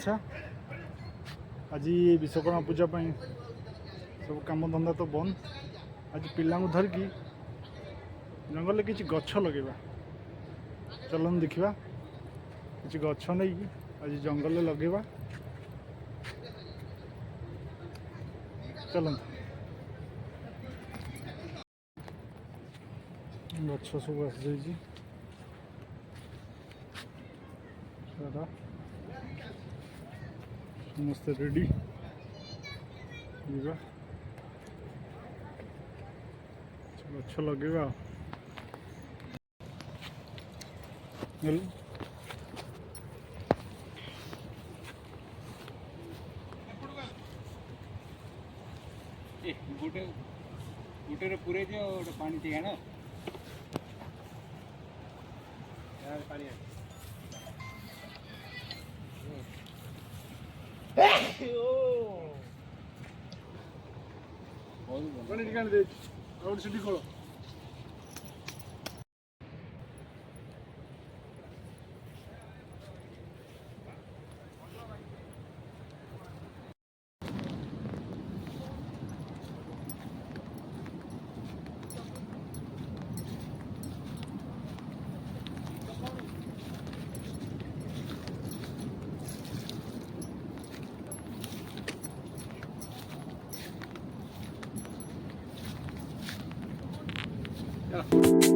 ଇଚ୍ଛା। ଆଜି ବିଶ୍ୱକର୍ମା ପୂଜା ପାଇଁ ସବୁ କାମଧନ୍ଦା ତ ବନ୍ଦ। ଆଜି ପିଲାଙ୍କୁ ଧରିକି ଜଙ୍ଗଲରେ କିଛି ଗଛ ଲଗେଇବା। ଚାଲନ୍ତୁ ଦେଖିବା, କିଛି ଗଛ ନେଇକି ଆଜି ଜଙ୍ଗଲରେ ଲଗେଇବା। ଚାଲନ୍ତୁ। ଗଛ ସବୁ ଆସିଯାଇଛି ସାରା, ସମସ୍ତେ ରେଡ଼ି ଯିବା, ଗଛ ଲଗେଇବା। गुटे पूरे दियो पानी चाहिए ना पानी सिटी खोल। Yeah.